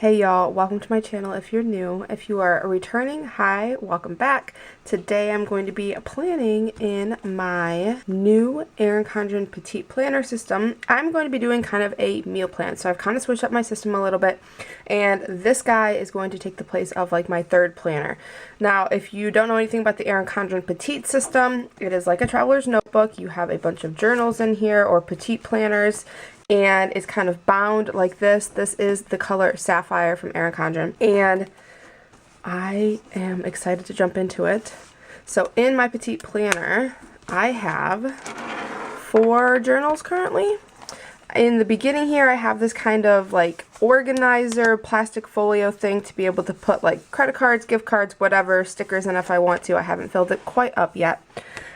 Hey y'all, welcome to my channel if you're new. If you are returning, hi, welcome back. Today I'm going to be planning in my new Erin Condren Petite planner system. I'm going to be doing kind of a meal plan. So I've kind of switched up my system a little bit, and this guy is going to take the place of like my third planner. Now, if you don't know anything about the Erin Condren Petite system, it is like a traveler's notebook. You have a bunch of journals in here or petite planners, and it's kind of bound like this. This is the color Sapphire from Erin Condren, and I am excited to jump into it. So in my petite planner, I have 4 journals currently. In the beginning here, I have this kind of like organizer plastic folio thing to be able to put like credit cards, gift cards, whatever, stickers in if I want to. I haven't filled it quite up yet.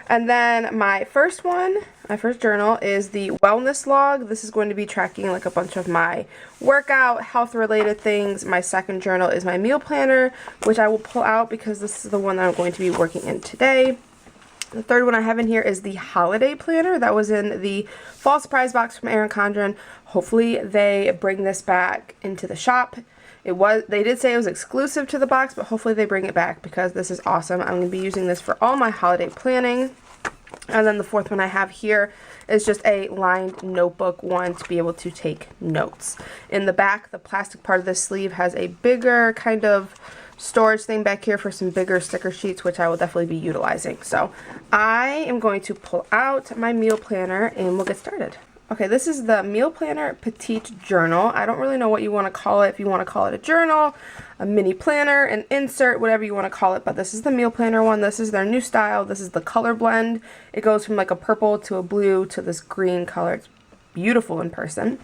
And then my first journal is the wellness log. This is going to be tracking like a bunch of my workout, health related things. My second journal is my meal planner, which I will pull out because this is the one that I'm going to be working in today. The third one I have in here is the holiday planner that was in the fall surprise box from Erin Condren. Hopefully they bring this back into the shop. They did say it was exclusive to the box, but hopefully they bring it back because this is awesome. I'm going to be using this for all my holiday planning. And then the fourth one I have here is just a lined notebook one to be able to take notes. In the back, the plastic part of this sleeve has a bigger kind of storage thing back here for some bigger sticker sheets, which I will definitely be utilizing. So I am going to pull out my meal planner and we'll get started. Okay, this is the Meal Planner Petite Journal. I don't really know what you want to call it. If you want to call it a journal, a mini planner, an insert, whatever you want to call it. But this is the Meal Planner one. This is their new style. This is the color blend. It goes from like a purple to a blue to this green color. It's beautiful in person.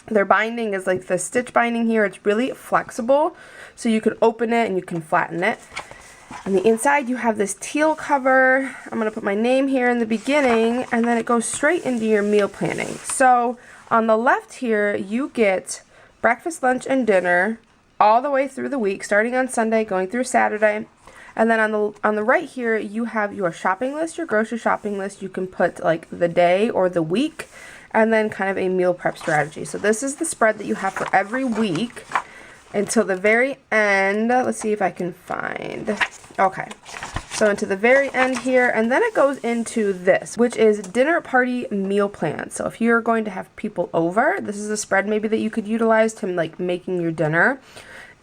Their binding is like the stitch binding here. It's really flexible, so you can open it and you can flatten it. On the inside, you have this teal cover. I'm going to put my name here in the beginning, and then it goes straight into your meal planning. So on the left here, you get breakfast, lunch, and dinner all the way through the week, starting on Sunday, going through Saturday. And then on the right here, you have your shopping list, your grocery shopping list. You can put like the day or the week, and then kind of a meal prep strategy. So this is the spread that you have for every week until the very end. Let's see if I can find. Okay, so into the very end here, and then it goes into this, which is dinner party meal plan. So if you're going to have people over, this is a spread maybe that you could utilize to like making your dinner.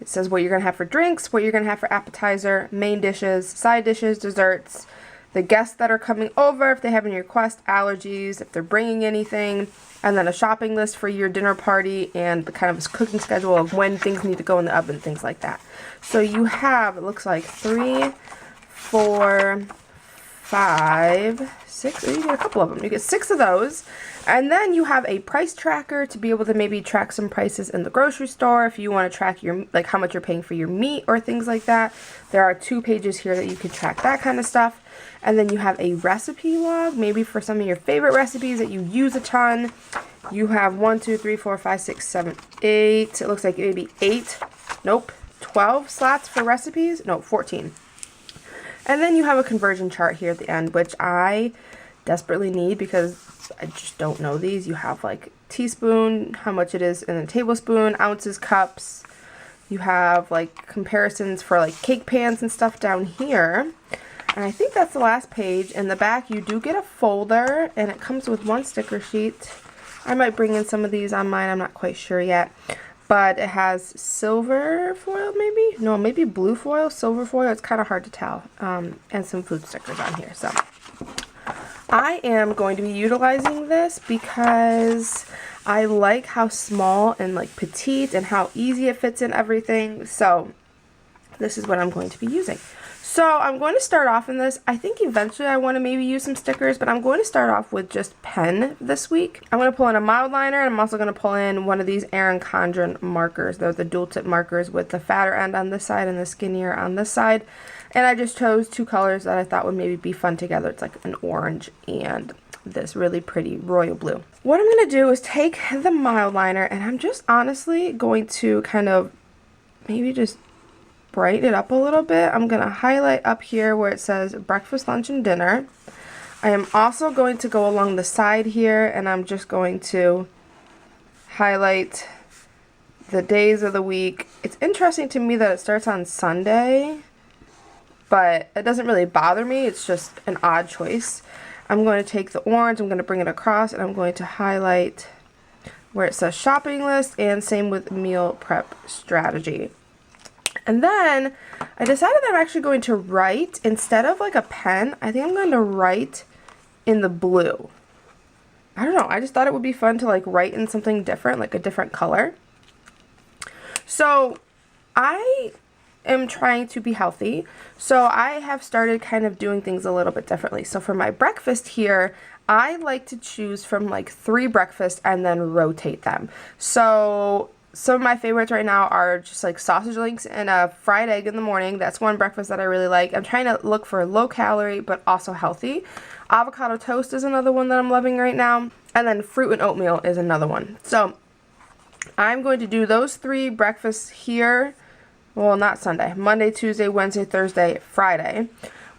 It says what you're going to have for drinks, what you're going to have for appetizer, main dishes, side dishes, desserts, the guests that are coming over, if they have any requests, allergies, if they're bringing anything, and then a shopping list for your dinner party and the kind of cooking schedule of when things need to go in the oven, things like that. So you have, it looks like 3, 4, 5, 6, you get a couple of them. You get 6 of those. And then you have a price tracker to be able to maybe track some prices in the grocery store if you want to track your, like how much you're paying for your meat or things like that. There are 2 pages here that you can track that kind of stuff. And then you have a recipe log, maybe for some of your favorite recipes that you use a ton. You have 1, 2, 3, 4, 5, 6, 7, 8. It looks like maybe 8. Nope. 12 slots for recipes. No, 14. And then you have a conversion chart here at the end, which I desperately need because I just don't know these. You have like teaspoon, how much it is in a tablespoon, ounces, cups. You have like comparisons for like cake pans and stuff down here. And I think that's the last page. In the back, you do get a folder, and it comes with 1 sticker sheet. I might bring in some of these on mine. I'm not quite sure yet. But it has silver foil, maybe? No, maybe blue foil, silver foil. It's kind of hard to tell. And some food stickers on here. So I am going to be utilizing this because I like how small and like petite and how easy it fits in everything. So this is what I'm going to be using. So I'm going to start off in this. I think eventually I want to maybe use some stickers, but I'm going to start off with just pen this week. I'm going to pull in a Mildliner, and I'm also going to pull in one of these Erin Condren markers. They're the dual tip markers with the fatter end on this side and the skinnier on this side. And I just chose 2 colors that I thought would maybe be fun together. It's like an orange and this really pretty royal blue. What I'm going to do is take the Mildliner, and I'm just honestly going to kind of maybe just brighten it up a little bit. I'm going to highlight up here where it says breakfast, lunch, and dinner. I am also going to go along the side here, and I'm just going to highlight the days of the week. It's interesting to me that it starts on Sunday, but it doesn't really bother me. It's just an odd choice. I'm going to take the orange, I'm going to bring it across, and I'm going to highlight where it says shopping list, and same with meal prep strategy. And then I decided that I'm actually going to write, instead of like a pen, I think I'm going to write in the blue. I don't know, I just thought it would be fun to like write in something different, like a different color. So I am trying to be healthy, so I have started kind of doing things a little bit differently. So for my breakfast here, I like to choose from like 3 breakfasts and then rotate them. So some of my favorites right now are just like sausage links and a fried egg in the morning. That's one breakfast that I really like. I'm trying to look for low calorie but also healthy. Avocado toast is another one that I'm loving right now. And then fruit and oatmeal is another one. So I'm going to do those 3 breakfasts here. Well, not Sunday. Monday, Tuesday, Wednesday, Thursday, Friday.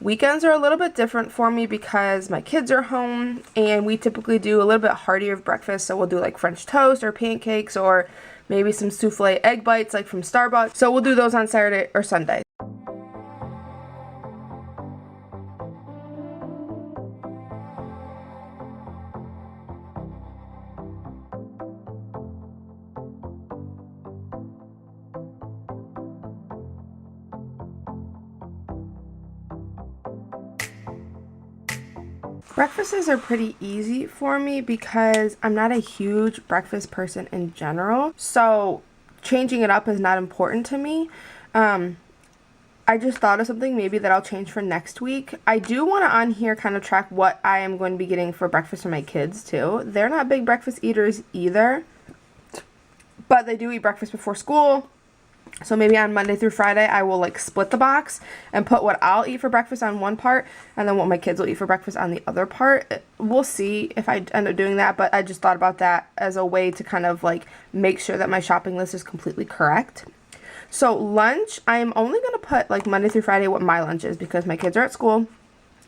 Weekends are a little bit different for me because my kids are home and we typically do a little bit heartier of breakfast. So we'll do like French toast or pancakes or maybe some souffle egg bites like from Starbucks. So we'll do those on Saturday or Sunday. Breakfasts are pretty easy for me because I'm not a huge breakfast person in general, so changing it up is not important to me. I just thought of something maybe that I'll change for next week. I do want to on here kind of track what I am going to be getting for breakfast for my kids too. They're not big breakfast eaters either, but they do eat breakfast before school. So maybe on Monday through Friday, I will like split the box and put what I'll eat for breakfast on one part and then what my kids will eat for breakfast on the other part. We'll see if I end up doing that, but I just thought about that as a way to kind of like make sure that my shopping list is completely correct. So lunch, I'm only going to put like Monday through Friday what my lunch is because my kids are at school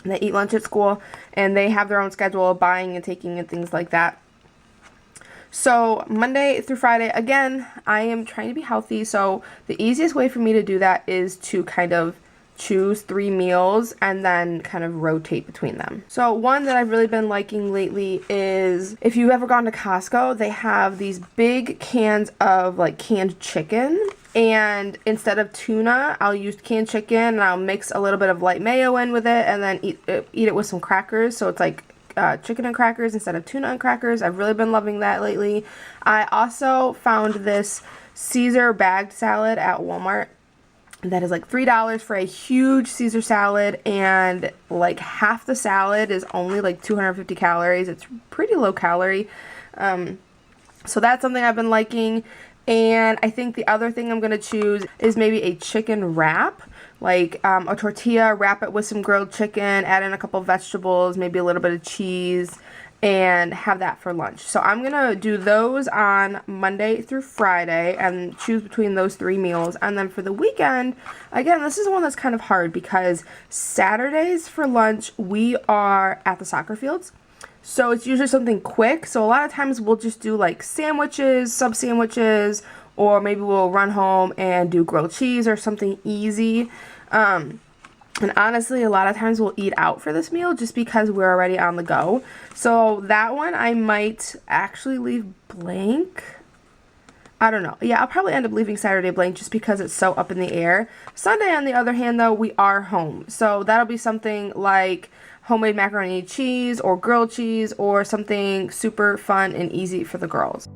and they eat lunch at school and they have their own schedule of buying and taking and things like that. So Monday through Friday, again, I am trying to be healthy, so the easiest way for me to do that is to kind of choose 3 meals and then kind of rotate between them. So one that I've really been liking lately is, if you've ever gone to Costco, they have these big cans of like canned chicken, and instead of tuna, I'll use canned chicken and I'll mix a little bit of light mayo in with it and then eat it with some crackers, so it's like chicken and crackers instead of tuna and crackers. I've really been loving that lately. I also found this Caesar bagged salad at Walmart that is like $3 for a huge Caesar salad, and like half the salad is only like 250 calories. It's pretty low calorie. So that's something I've been liking. And I think the other thing I'm going to choose is maybe a chicken wrap. Like a tortilla, wrap it with some grilled chicken, add in a couple vegetables, maybe a little bit of cheese, and have that for lunch. So I'm going to do those on Monday through Friday and choose between those 3 meals. And then for the weekend, again, this is one that's kind of hard because Saturdays for lunch, we are at the soccer fields. So it's usually something quick. So a lot of times we'll just do like sandwiches, sub sandwiches, or maybe we'll run home and do grilled cheese or something easy. And honestly, a lot of times we'll eat out for this meal just because we're already on the go. So that one I might actually leave blank. I don't know. Yeah, I'll probably end up leaving Saturday blank just because it's so up in the air. Sunday, on the other hand, though, we are home. So that'll be something like homemade macaroni and cheese or grilled cheese or something super fun and easy for the girls.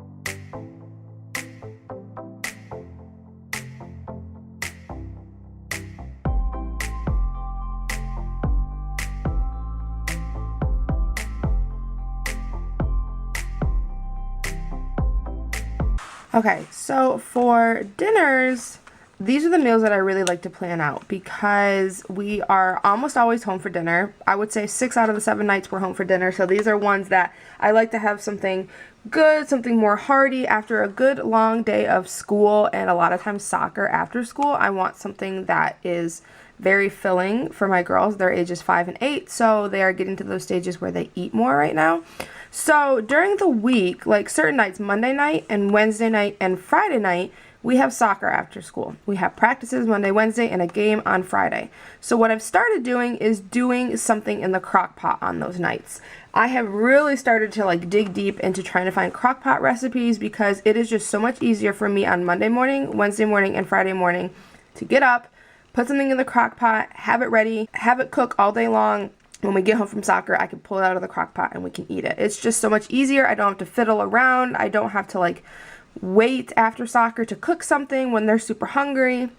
Okay, so for dinners, these are the meals that I really like to plan out because we are almost always home for dinner. I would say 6 out of the 7 nights we're home for dinner. So these are ones that I like to have something good, something more hearty after a good long day of school and a lot of times soccer after school. I want something that is very filling for my girls. They're ages 5 and 8, so they are getting to those stages where they eat more right now. So during the week, like certain nights, Monday night and Wednesday night and Friday night, we have soccer after school. We have practices Monday, Wednesday, and a game on Friday. So what I've started doing is doing something in the crock pot on those nights. I have really started to like dig deep into trying to find crock pot recipes because it is just so much easier for me on Monday morning, Wednesday morning, and Friday morning to get up, put something in the crock pot, have it ready, have it cook all day long. When we get home from soccer, I can pull it out of the crock pot and we can eat it. It's just so much easier. I don't have to fiddle around. I don't have to like wait after soccer to cook something when they're super hungry,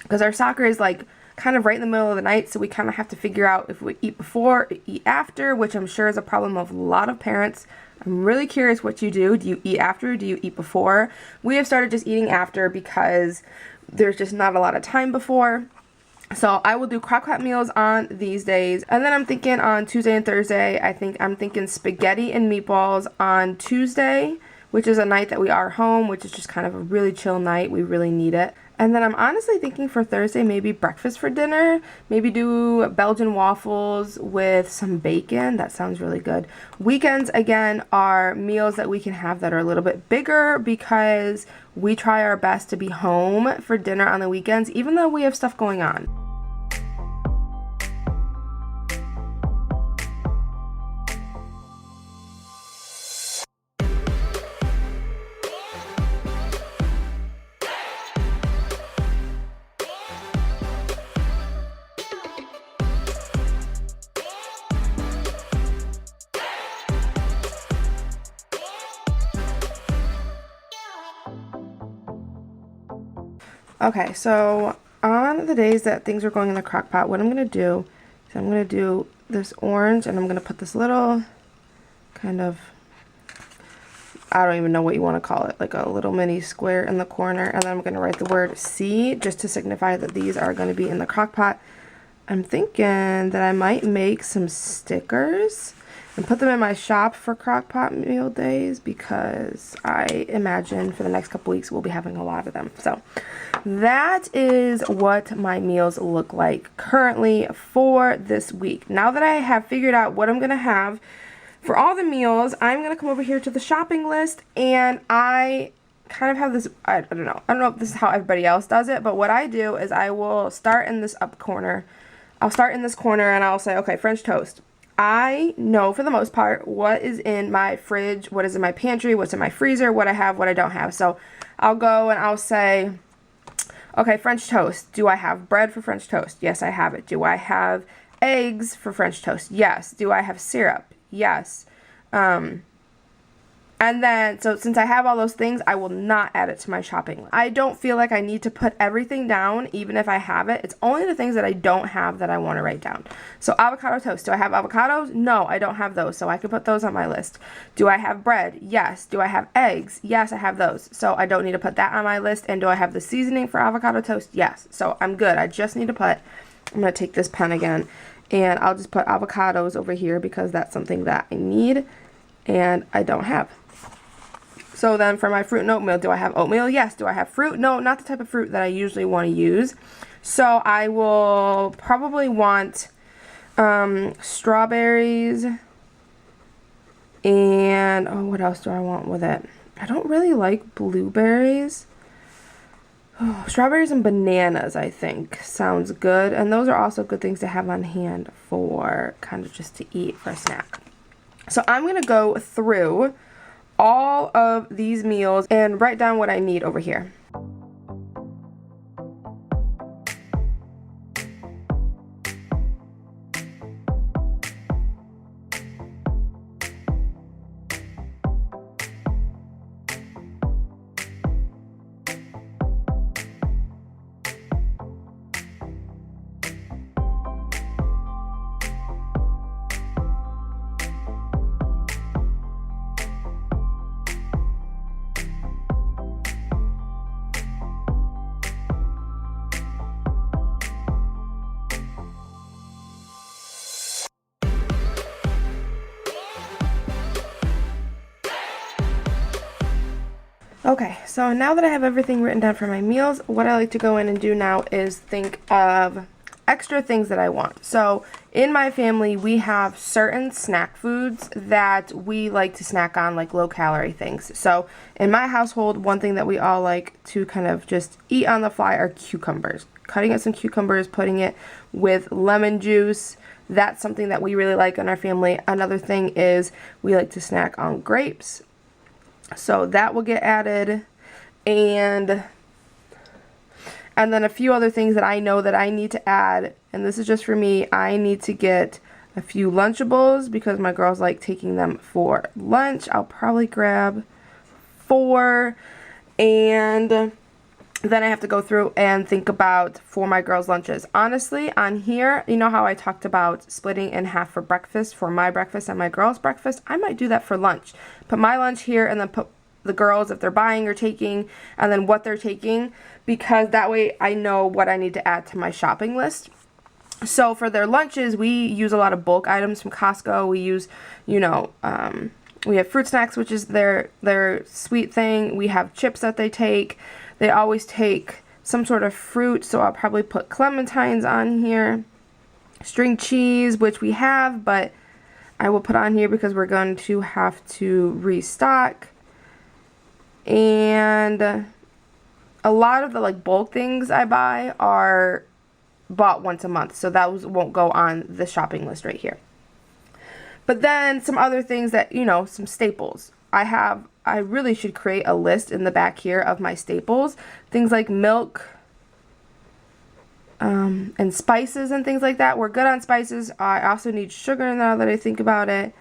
because our soccer is like kind of right in the middle of the night, so we kind of have to figure out if we eat before or eat after, which I'm sure is a problem of a lot of parents. I'm really curious what you do. Do you eat after? Do you eat before? We have started just eating after because there's just not a lot of time before. So I will do crock pot meals on these days. And then I'm thinking on Tuesday and Thursday, I'm thinking spaghetti and meatballs on Tuesday, which is a night that we are home, which is just kind of a really chill night. We really need it. And then I'm honestly thinking for Thursday, maybe breakfast for dinner. Maybe do Belgian waffles with some bacon. That sounds really good. Weekends, again, are meals that we can have that are a little bit bigger because we try our best to be home for dinner on the weekends, even though we have stuff going on. Okay, so on the days that things are going in the crock pot, what I'm going to do is I'm going to do this orange, and I'm going to put this little kind of, I don't even know what you want to call it, like a little mini square in the corner, and then I'm going to write the word C just to signify that these are going to be in the crock pot. I'm thinking that I might make some stickers and put them in my shop for crock pot meal days because I imagine for the next couple weeks we'll be having a lot of them. So that is what my meals look like currently for this week. Now that I have figured out what I'm going to have for all the meals, I'm going to come over here to the shopping list, and I kind of have this, I don't know if this is how everybody else does it, but what I do is I will start in this up corner. I'll start in this corner and I'll say, okay, French toast. I know for the most part what is in my fridge, what is in my pantry, what's in my freezer, what I have, what I don't have. So I'll go and I'll say, okay, French toast. Do I have bread for French toast? Yes, I have it. Do I have eggs for French toast? Yes. Do I have syrup? Yes. And then, so since I have all those things, I will not add it to my shopping list. I don't feel like I need to put everything down, even if I have it. It's only the things that I don't have that I want to write down. So avocado toast. Do I have avocados? No, I don't have those. So I can put those on my list. Do I have bread? Yes. Do I have eggs? Yes, I have those. So I don't need to put that on my list. And do I have the seasoning for avocado toast? Yes. So I'm good. I just need to put, I'm going to take this pen again, and I'll just put avocados over here because that's something that I need and I don't have. So then for my fruit and oatmeal, do I have oatmeal? Yes. Do I have fruit? No, not the type of fruit that I usually want to use. So I will probably want strawberries, and oh, what else do I want with it? I don't really like blueberries. Oh, strawberries and bananas, I think, sounds good. And those are also good things to have on hand for kind of just to eat for a snack. So I'm going to go through all of these meals and write down what I need over here. Okay, so now that I have everything written down for my meals, what I like to go in and do now is think of extra things that I want. So in my family, we have certain snack foods that we like to snack on, like low calorie things. So in my household, one thing that we all like to kind of just eat on the fly are cucumbers. Cutting up some cucumbers, putting it with lemon juice. That's something that we really like in our family. Another thing is we like to snack on grapes. So that will get added. And then a few other things that I know that I need to add, and this is just for me. I need to get a few Lunchables because my girls like taking them for lunch. I'll probably grab 4, and then I have to go through and think about for my girls' lunches. Honestly, on here, you know how I talked about splitting in half for breakfast, for my breakfast and my girls' breakfast? I might do that for lunch. Put my lunch here and then put the girls, if they're buying or taking, and then what they're taking, because that way I know what I need to add to my shopping list. So for their lunches, we use a lot of bulk items from Costco. We use, you know, we have fruit snacks, which is their sweet thing. We have chips that they take. They always take some sort of fruit, so I'll probably put clementines on here. String cheese, which we have, but I will put on here because we're going to have to restock. And a lot of the like bulk things I buy are bought once a month, so those won't go on the shopping list right here. But then some other things that, you know, some staples. I really should create a list in the back here of my staples. Things like milk and spices and things like that. We're good on spices. I also need sugar now that I think about it.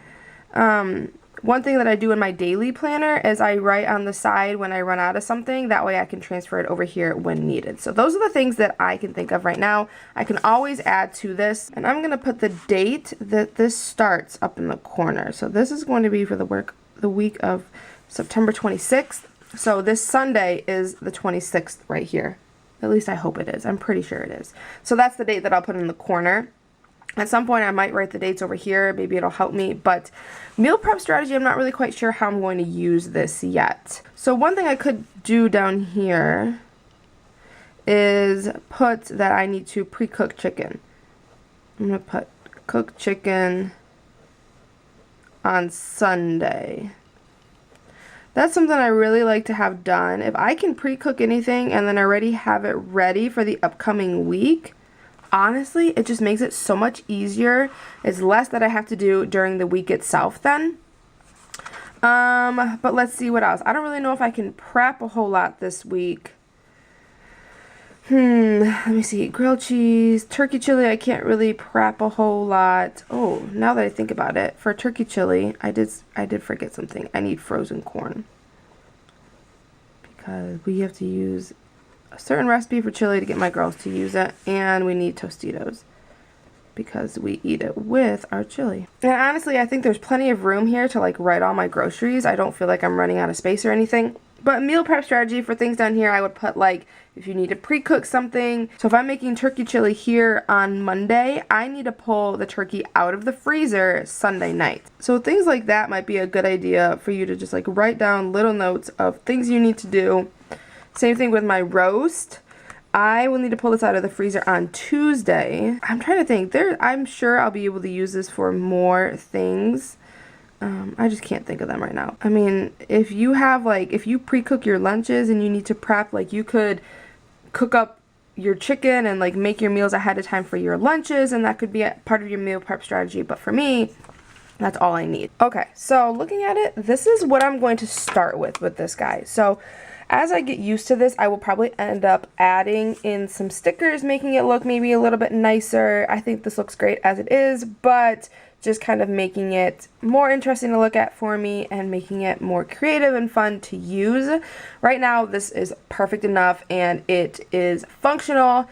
One thing that I do in my daily planner is I write on the side when I run out of something. That way I can transfer it over here when needed. So those are the things that I can think of right now. I can always add to this. And I'm going to put the date that this starts up in the corner. So this is going to be for the week of September 26th. So this Sunday is the 26th right here. At least I hope it is. I'm pretty sure it is. So that's the date that I'll put in the corner. At some point I might write the dates over here. Maybe it'll help me. But meal prep strategy, I'm not really quite sure how I'm going to use this yet. So one thing I could do down here is put that I need to pre-cook chicken. I'm going to put cooked chicken on Sunday. That's something I really like to have done. If I can pre-cook anything and then already have it ready for the upcoming week, honestly, it just makes it so much easier. It's less that I have to do during the week itself then. But let's see what else. I don't really know if I can prep a whole lot this week. Let me see. Grilled cheese, turkey chili, I can't really prep a whole lot. Oh, now that I think about it, for turkey chili, I did forget something. I need frozen corn. Because we have to use a certain recipe for chili to get my girls to use it, and we need Tostitos because we eat it with our chili. And honestly, I think there's plenty of room here to like write all my groceries. I don't feel like I'm running out of space or anything. But meal prep strategy for things down here, I would put like if you need to pre-cook something. So if I'm making turkey chili here on Monday, I need to pull the turkey out of the freezer Sunday night. So things like that might be a good idea for you to just like write down little notes of things you need to do. Same thing with my roast. I will need to pull this out of the freezer on Tuesday. I'm trying to think. I'm sure I'll be able to use this for more things. I just can't think of them right now. I mean, if you have like, if you pre-cook your lunches and you need to prep, like you could cook up your chicken and like make your meals ahead of time for your lunches, and that could be a part of your meal prep strategy. But for me, that's all I need. Okay, so looking at it, this is what I'm going to start with this guy. So as I get used to this, I will probably end up adding in some stickers, making it look maybe a little bit nicer. I think this looks great as it is, but just kind of making it more interesting to look at for me and making it more creative and fun to use. Right now, this is perfect enough and it is functional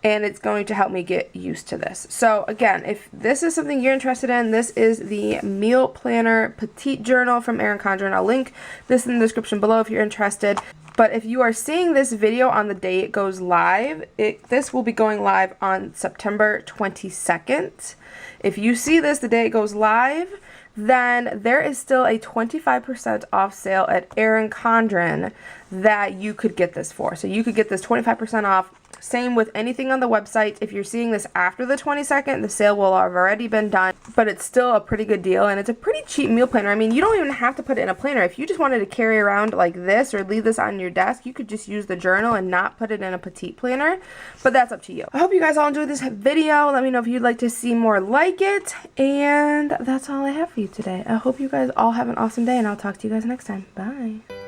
and it's going to help me get used to this. So again, if this is something you're interested in, this is the Meal Planner Petite Journal from Erin Condren. I'll link this in the description below if you're interested. But if you are seeing this video on the day it goes live, this will be going live on September 22nd. If you see this the day it goes live, then there is still a 25% off sale at Erin Condren that you could get this for. So you could get this 25% off Same with anything on the website. If you're seeing this after the 22nd, the sale will have already been done, but it's still a pretty good deal, and it's a pretty cheap meal planner. I mean, you don't even have to put it in a planner. If you just wanted to carry around like this or leave this on your desk, you could just use the journal and not put it in a petite planner, but that's up to you. I hope you guys all enjoyed this video. Let me know if you'd like to see more like it, and that's all I have for you today. I hope you guys all have an awesome day, and I'll talk to you guys next time. Bye.